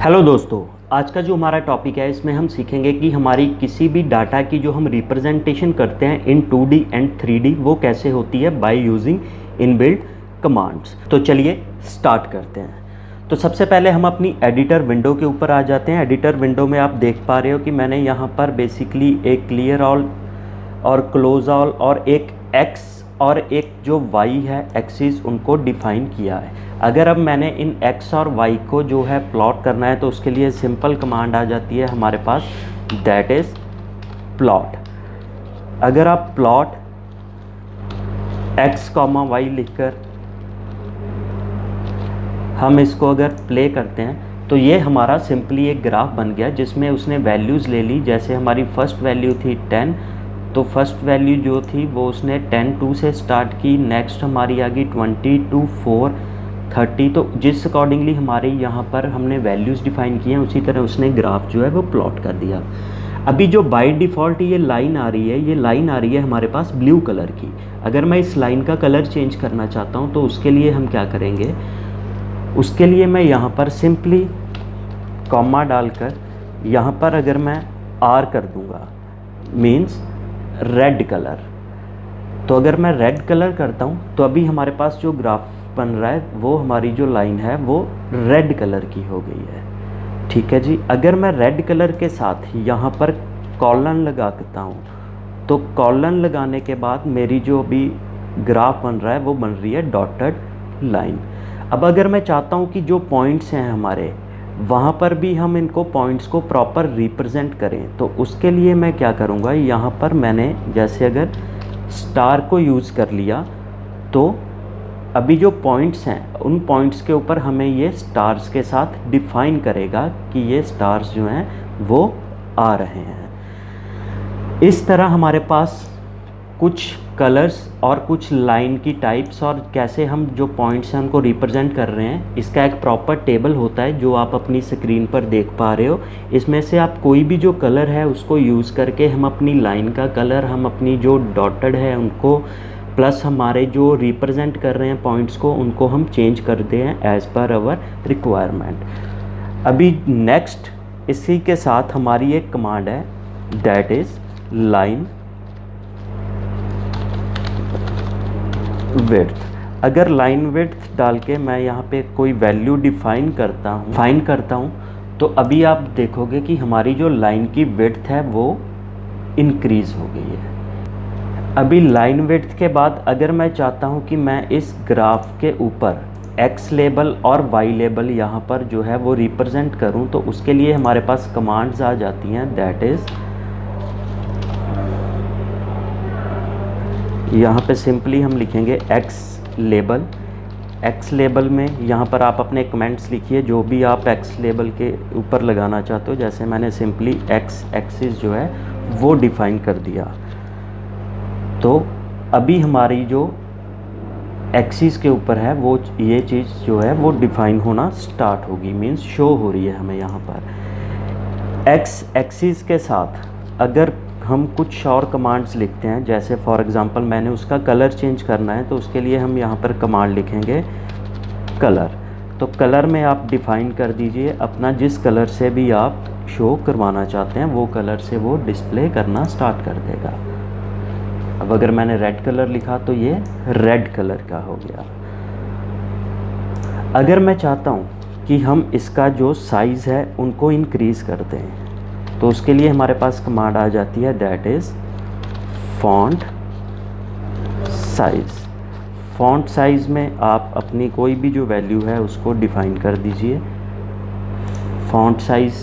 Hello दोस्तों, आज का जो हमारा टॉपिक है इसमें हम सीखेंगे कि हमारी किसी भी डाटा की जो हम रिप्रेजेंटेशन करते हैं इन 2D एंड 3D वो कैसे होती है बाय यूजिंग इनबिल्ट कमांड्स। तो चलिए स्टार्ट करते हैं। तो सबसे पहले हम अपनी एडिटर विंडो के ऊपर आ जाते हैं। एडिटर विंडो में आप देख पा रहे हो कि मैंने यहाँ पर बेसिकली एक क्लियर ऑल और क्लोज ऑल और एक एक्स और एक जो वाई है एक्सिस उनको डिफाइन किया है। अगर अब मैंने इन एक्स और वाई को जो है प्लॉट करना है तो उसके लिए सिंपल कमांड आ जाती है हमारे पास, दैट इज़ प्लॉट। अगर आप प्लॉट एक्स कॉमा वाई लिखकर हम इसको अगर प्ले करते हैं तो ये हमारा सिंपली एक ग्राफ बन गया जिसमें उसने वैल्यूज़ ले ली। जैसे हमारी फर्स्ट वैल्यू थी 10, तो फर्स्ट वैल्यू जो थी वो उसने 10 2 से स्टार्ट की। नेक्स्ट हमारी आ गई 20 2 4 30। तो जिस अकॉर्डिंगली हमारे यहाँ पर हमने वैल्यूज़ डिफ़ाइन किए हैं उसी तरह उसने ग्राफ जो है वो प्लॉट कर दिया। अभी जो बाय डिफ़ॉल्ट ये लाइन आ रही है, ये लाइन आ रही है हमारे पास ब्लू कलर की। अगर मैं इस लाइन का कलर चेंज करना चाहता हूँ तो उसके लिए हम क्या करेंगे, उसके लिए मैं यहाँ पर सिंपली कॉमा डालकर यहाँ पर अगर मैं आर कर दूँगा मीन्स रेड कलर। तो अगर मैं रेड कलर करता हूँ तो अभी हमारे पास जो ग्राफ बन रहा है वो हमारी जो लाइन है वो रेड कलर की हो गई है। ठीक है जी। अगर मैं रेड कलर के साथ यहाँ पर कॉलन लगाता हूँ तो कॉलन लगाने के बाद मेरी जो अभी ग्राफ बन रहा है वो बन रही है डॉटेड लाइन। अब अगर मैं चाहता हूँ कि जो पॉइंट्स हैं हमारे वहाँ पर भी हम इनको पॉइंट्स को प्रॉपर रिप्रेजेंट करें तो उसके लिए मैं क्या करूँगा, यहाँ पर मैंने जैसे अगर स्टार को यूज़ कर लिया तो अभी जो पॉइंट्स हैं उन पॉइंट्स के ऊपर हमें ये स्टार्स के साथ डिफाइन करेगा कि ये स्टार्स जो हैं वो आ रहे हैं। इस तरह हमारे पास कुछ कलर्स और कुछ लाइन की टाइप्स और कैसे हम जो पॉइंट्स हैं उनको रिप्रेजेंट कर रहे हैं इसका एक प्रॉपर टेबल होता है जो आप अपनी स्क्रीन पर देख पा रहे हो। इसमें से आप कोई भी जो कलर है उसको यूज़ करके हम अपनी लाइन का कलर, हम अपनी जो डॉटेड है उनको, प्लस हमारे जो रिप्रेजेंट कर रहे हैं पॉइंट्स को उनको हम चेंज करते हैं एज़ पर आवर रिक्वायरमेंट। अभी नेक्स्ट इसी के साथ हमारी एक कमांड है दैट इज़ लाइन विड्थ। अगर लाइन विड्थ डाल के मैं यहाँ पे कोई वैल्यू डिफाइन करता हूँ तो अभी आप देखोगे कि हमारी जो लाइन की विड्थ है वो इंक्रीज़ हो गई है। अभी लाइन विड्थ के बाद अगर मैं चाहता हूँ कि मैं इस ग्राफ के ऊपर एक्स लेबल और वाई लेबल यहाँ पर जो है वो रिप्रेजेंट करूँ तो उसके लिए हमारे पास कमांड्स आ जाती हैं दैट इज़, यहाँ पे सिंपली हम लिखेंगे एक्स लेबल। एक्स लेबल में यहाँ पर आप अपने कमेंट्स लिखिए जो भी आप एक्स लेबल के ऊपर लगाना चाहते हो। जैसे मैंने सिंपली एक्स एक्सिस जो है वो डिफ़ाइन कर दिया तो अभी हमारी जो एक्सिस के ऊपर है वो ये चीज़ जो है वो डिफ़ाइन होना स्टार्ट होगी, मीन्स शो हो रही है हमें यहाँ पर। एक्स एक्सिस के साथ अगर हम कुछ और कमांड्स लिखते हैं, जैसे फॉर एग्ज़ाम्पल मैंने उसका कलर चेंज करना है तो उसके लिए हम यहाँ पर कमांड लिखेंगे कलर। तो कलर में आप डिफ़ाइन कर दीजिए अपना जिस कलर से भी आप शो करवाना चाहते हैं वो कलर से वो डिस्प्ले करना स्टार्ट कर देगा। अब अगर मैंने रेड कलर लिखा तो ये रेड कलर का हो गया। अगर मैं चाहता हूँ कि हम इसका जो साइज़ है उनको इंक्रीज़ कर दें तो उसके लिए हमारे पास कमांड आ जाती है that is font size. Font size में आप अपनी कोई भी जो वैल्यू है उसको डिफ़ाइन कर दीजिए। फॉन्ट साइज़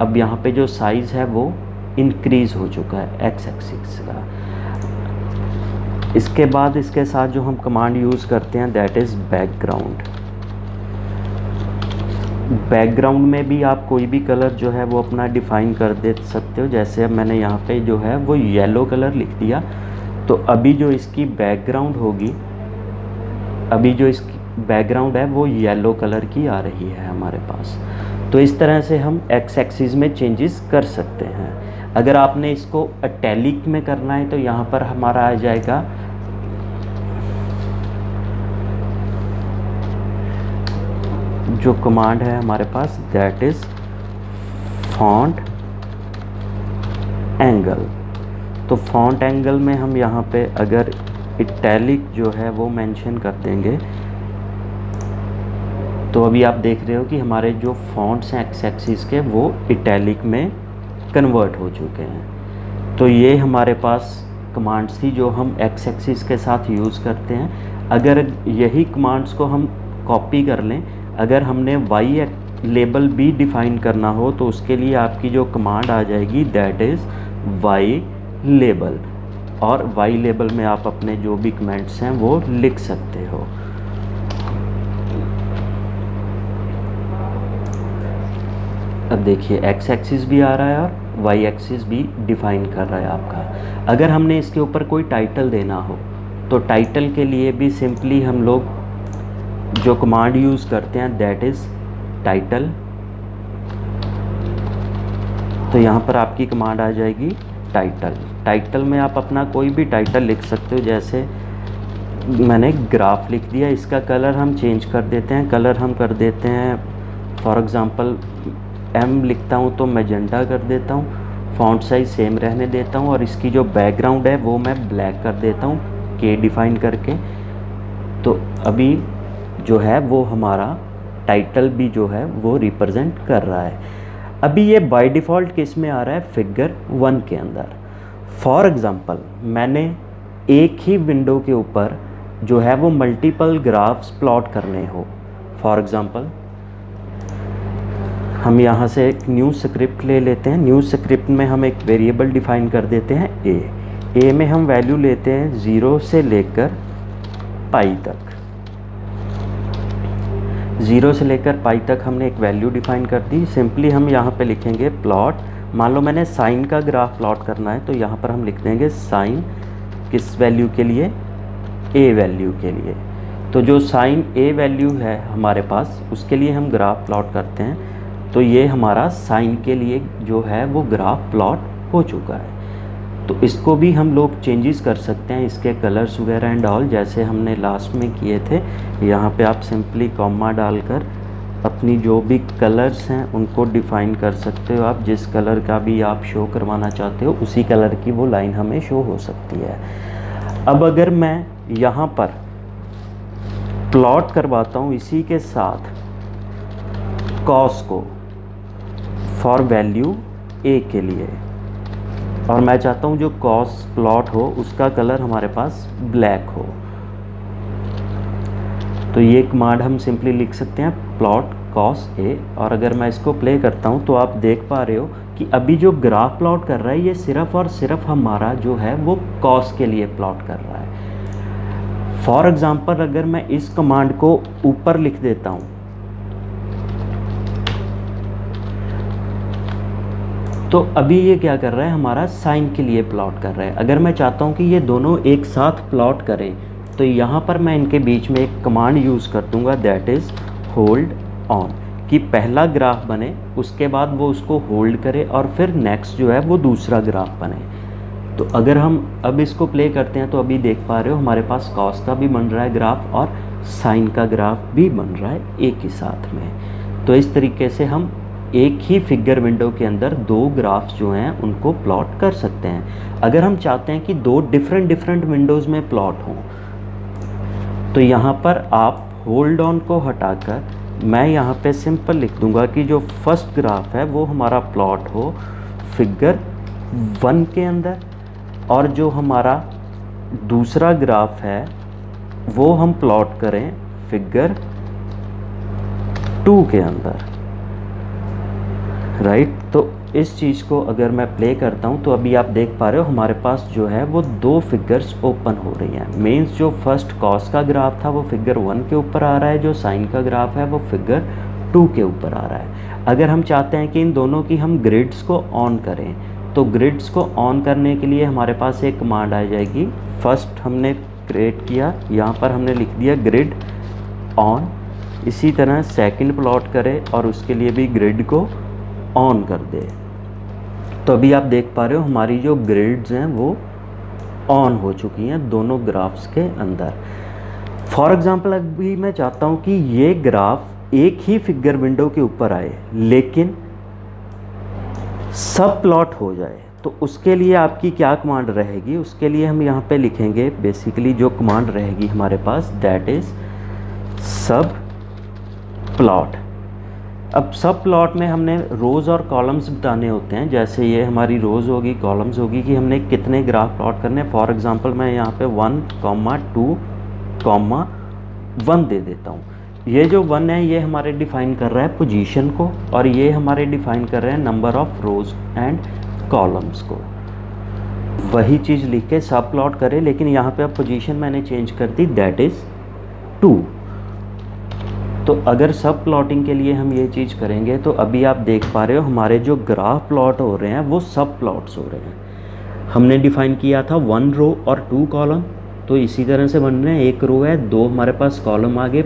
अब यहाँ पे जो साइज़ है वो इंक्रीज़ हो चुका है एक्स एक्सिस का। इसके बाद इसके साथ जो हम कमांड यूज़ करते हैं दैट इज़ बैकग्राउंड। बैकग्राउंड में भी आप कोई भी कलर जो है वो अपना डिफ़ाइन कर दे सकते हो। जैसे अब मैंने यहाँ पे जो है वो येलो कलर लिख दिया तो अभी जो इसकी बैकग्राउंड होगी, अभी जो इसकी बैकग्राउंड है वो येलो कलर की आ रही है हमारे पास। तो इस तरह से हम एक्स एक्सिस में चेंजेस कर सकते हैं। अगर आपने इसको इटैलिक में करना है तो यहाँ पर हमारा आ जाएगा जो कमांड है हमारे पास दैट इज़ फॉन्ट एंगल। तो फॉन्ट एंगल में हम यहाँ पे अगर इटैलिक जो है वो मेंशन कर देंगे, तो अभी आप देख रहे हो कि हमारे जो फॉन्ट्स हैं एक्स एक्सिस के वो इटैलिक में कन्वर्ट हो चुके हैं। तो ये हमारे पास कमांड्स थी जो हम एक्स एक्सिस के साथ यूज़ करते हैं। अगर यही कमांड्स को हम कॉपी कर लें, अगर हमने वाई लेबल भी डिफ़ाइन करना हो तो उसके लिए आपकी जो कमांड आ जाएगी दैट इज़ वाई लेबल, और वाई लेबल में आप अपने जो भी कमेंट्स हैं वो लिख सकते हो। अब देखिए एक्स एक्सिस भी आ रहा है और वाई एक्सिस भी डिफ़ाइन कर रहा है आपका। अगर हमने इसके ऊपर कोई टाइटल देना हो तो टाइटल के लिए भी सिंपली हम लोग जो कमांड यूज़ करते हैं दैट इज़ टाइटल। तो यहाँ पर आपकी कमांड आ जाएगी टाइटल। टाइटल में आप अपना कोई भी टाइटल लिख सकते हो, जैसे मैंने ग्राफ लिख दिया, इसका कलर हम चेंज कर देते हैं। कलर हम कर देते हैं फॉर एग्ज़ाम्पल एम लिखता हूँ तो मैजेंटा कर देता हूँ, फ़ॉन्ट साइज़ सेम रहने देता हूँ, और इसकी जो बैकग्राउंड है वो मैं ब्लैक कर देता हूँ के डिफ़ाइन करके। तो अभी जो है वो हमारा टाइटल भी जो है वो रिप्रेजेंट कर रहा है। अभी ये बाय डिफ़ॉल्ट किस में आ रहा है, फिगर 1 के अंदर। फॉर एग्ज़ाम्पल मैंने एक ही विंडो के ऊपर जो है वो मल्टीपल ग्राफ्स प्लॉट करने हो, फॉर एग्ज़ाम्पल हम यहाँ से एक न्यू स्क्रिप्ट ले लेते हैं। न्यू स्क्रिप्ट में हम एक वेरिएबल डिफ़ाइन कर देते हैं ए में हम वैल्यू लेते हैं 0 से लेकर पाई तक। 0 से लेकर पाई तक हमने एक वैल्यू डिफ़ाइन कर दी। सिंपली हम यहाँ पे लिखेंगे प्लॉट। मान लो मैंने साइन का ग्राफ प्लॉट करना है तो यहाँ पर हम लिख देंगे साइन किस वैल्यू के लिए, ए वैल्यू के लिए। तो जो साइन ए वैल्यू है हमारे पास उसके लिए हम ग्राफ प्लॉट करते हैं। तो ये हमारा साइन के लिए जो है वो ग्राफ प्लॉट हो चुका है। तो इसको भी हम लोग चेंजेस कर सकते हैं, इसके कलर्स वगैरह एंड ऑल, जैसे हमने लास्ट में किए थे। यहाँ पे आप सिंपली कॉमा डालकर अपनी जो भी कलर्स हैं उनको डिफ़ाइन कर सकते हो। आप जिस कलर का भी आप शो करवाना चाहते हो उसी कलर की वो लाइन हमें शो हो सकती है। अब अगर मैं यहाँ पर प्लॉट करवाता हूँ इसी के साथ कॉस को फॉर वैल्यू ए के लिए, और मैं चाहता हूँ जो कॉस प्लॉट हो उसका कलर हमारे पास ब्लैक हो, तो ये कमांड हम सिंपली लिख सकते हैं प्लॉट कॉस ए। और अगर मैं इसको प्ले करता हूँ तो आप देख पा रहे हो कि अभी जो ग्राफ प्लॉट कर रहा है ये सिर्फ़ और सिर्फ हमारा जो है वो कॉस के लिए प्लॉट कर रहा है। फॉर एग्ज़ाम्पल अगर मैं इस कमांड को ऊपर लिख देता हूँ तो अभी ये क्या कर रहा है, हमारा साइन के लिए प्लॉट कर रहा है। अगर मैं चाहता हूँ कि ये दोनों एक साथ प्लॉट करें तो यहाँ पर मैं इनके बीच में एक कमांड यूज़ कर दूँगा दैट इज़ होल्ड ऑन, कि पहला ग्राफ बने उसके बाद वो उसको होल्ड करे और फिर नेक्स्ट जो है वो दूसरा ग्राफ बने। तो अगर हम अब इसको प्ले करते हैं तो अभी देख पा रहे हो हमारे पास कॉस का भी बन रहा है ग्राफ और साइन का ग्राफ भी बन रहा है एक ही साथ में। तो इस तरीके से हम एक ही फिगर विंडो के अंदर दो ग्राफ्स जो हैं उनको प्लॉट कर सकते हैं। अगर हम चाहते हैं कि दो डिफरेंट विंडोज़ में प्लॉट हों तो यहाँ पर आप होल्ड ऑन को हटाकर मैं यहाँ पे सिंपल लिख दूँगा कि जो फर्स्ट ग्राफ है वो हमारा प्लॉट हो फिगर 1 के अंदर, और जो हमारा दूसरा ग्राफ है वो हम प्लॉट करें फिगर 2 के अंदर, राइट। तो इस चीज़ को अगर मैं प्ले करता हूँ तो अभी आप देख पा रहे हो हमारे पास जो है वो दो फिगर्स ओपन हो रही हैं। मीन्स जो फर्स्ट कॉस का ग्राफ था वो फिगर 1 के ऊपर आ रहा है, जो साइन का ग्राफ है वो फिगर 2 के ऊपर आ रहा है। अगर हम चाहते हैं कि इन दोनों की हम ग्रिड्स को ऑन करें तो ग्रिड्स को ऑन करने के लिए हमारे पास एक कमांड आ जाएगी। फर्स्ट हमने क्रिएट किया, यहाँ पर हमने लिख दिया ग्रिड ऑन। इसी तरह सेकंड प्लॉट करें और उसके लिए भी ग्रिड को ऑन कर दे। तो अभी आप देख पा रहे हो हमारी जो ग्रिड्स हैं वो ऑन हो चुकी हैं दोनों ग्राफ्स के अंदर। फॉर एग्ज़ाम्पल अभी मैं चाहता हूँ कि ये ग्राफ एक ही फिगर विंडो के ऊपर आए लेकिन सब प्लॉट हो जाए, तो उसके लिए आपकी क्या कमांड रहेगी? उसके लिए हम यहाँ पे लिखेंगे बेसिकली जो कमांड रहेगी हमारे पास, दैट इज़ सब प्लॉट। अब सब प्लॉट में हमने रोज़ और कॉलम्स बताने होते हैं, जैसे ये हमारी रोज़ होगी, कॉलम्स होगी कि हमने कितने ग्राफ प्लॉट करने हैं। फॉर एग्जांपल मैं यहाँ पे 1,2,1 दे देता हूँ। ये जो 1 है ये हमारे डिफ़ाइन कर रहा है पोजीशन को, और ये हमारे डिफ़ाइन कर रहे हैं number of rows and columns को। वही चीज़ लिख के सब प्लॉट करें, लेकिन यहाँ पे अब पोजीशन मैंने चेंज कर दी, दैट इज़ 2। तो अगर सब प्लॉटिंग के लिए हम ये चीज़ करेंगे तो अभी आप देख पा रहे हो हमारे जो ग्राफ प्लॉट हो रहे हैं वो सब प्लॉट्स हो रहे हैं। हमने डिफ़ाइन किया था 1 रो और 2 कॉलम, तो इसी तरह से बन रहे हैं। 1 रो है, 2 हमारे पास कॉलम आ गए।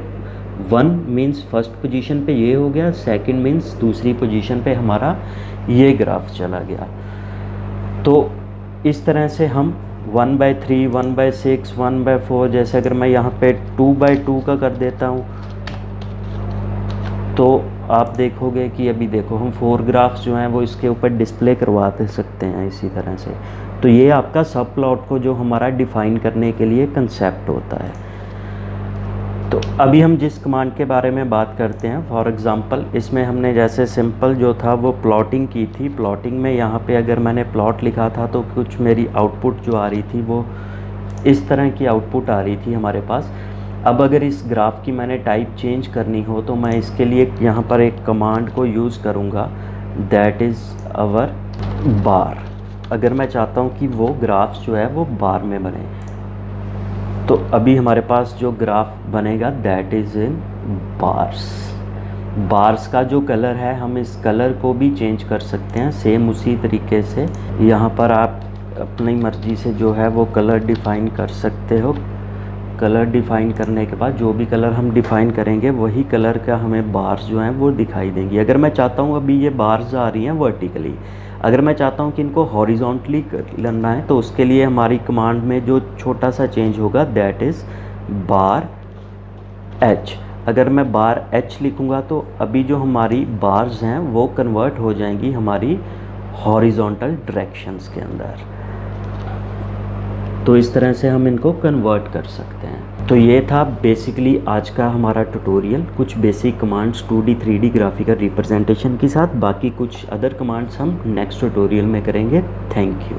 1 मीन्स फर्स्ट पोजीशन पे ये हो गया, सेकंड मीन्स दूसरी पोजीशन पे हमारा ये ग्राफ चला गया। तो इस तरह से हम 1/3, 1/6, 1/4, जैसे अगर मैं यहाँ पे 2/2 का कर देता हूँ तो आप देखोगे कि अभी देखो हम 4 ग्राफ्स जो हैं वो इसके ऊपर डिस्प्ले करवा सकते हैं इसी तरह से। तो ये आपका सब प्लॉट को जो हमारा डिफ़ाइन करने के लिए कंसेप्ट होता है। तो अभी हम जिस कमांड के बारे में बात करते हैं, फॉर एग्ज़ाम्पल इसमें हमने जैसे सिंपल जो था वो प्लॉटिंग की थी। प्लॉटिंग में यहाँ पे अगर मैंने प्लॉट लिखा था तो कुछ मेरी आउटपुट जो आ रही थी वो इस तरह की आउटपुट आ रही थी हमारे पास। अब अगर इस ग्राफ की मैंने टाइप चेंज करनी हो तो मैं इसके लिए यहाँ पर एक कमांड को यूज़ करूँगा, दैट इज़ अवर बार। अगर मैं चाहता हूँ कि वो ग्राफ्स जो है वो बार में बने, तो अभी हमारे पास जो ग्राफ बनेगा that is in bars. Bars का जो कलर है हम इस कलर को भी चेंज कर सकते हैं सेम उसी तरीके से। यहाँ पर आप अपनी मर्ज़ी से जो है वो कलर डिफ़ाइन कर सकते हो। कलर डिफ़ाइन करने के बाद जो भी कलर हम डिफ़ाइन करेंगे वही कलर का हमें बार्स जो हैं वो दिखाई देंगी। अगर मैं चाहता हूँ अभी ये बार्स आ रही हैं वर्टिकली, अगर मैं चाहता हूँ कि इनको हॉरिजॉन्टली करना है तो उसके लिए हमारी कमांड में जो छोटा सा चेंज होगा दैट इज़ बार एच। अगर मैं बार एच लिखूँगा तो अभी जो हमारी बार्स हैं वो कन्वर्ट हो जाएंगी हमारी हॉरिजॉन्टल डायरेक्शंस के अंदर। तो इस तरह से हम इनको कन्वर्ट कर सकते हैं। तो ये था बेसिकली आज का हमारा ट्यूटोरियल, कुछ basic commands 2D 3D graphical representation के साथ। बाकी कुछ अदर कमांड्स हम नेक्स्ट ट्यूटोरियल में करेंगे। Thank you.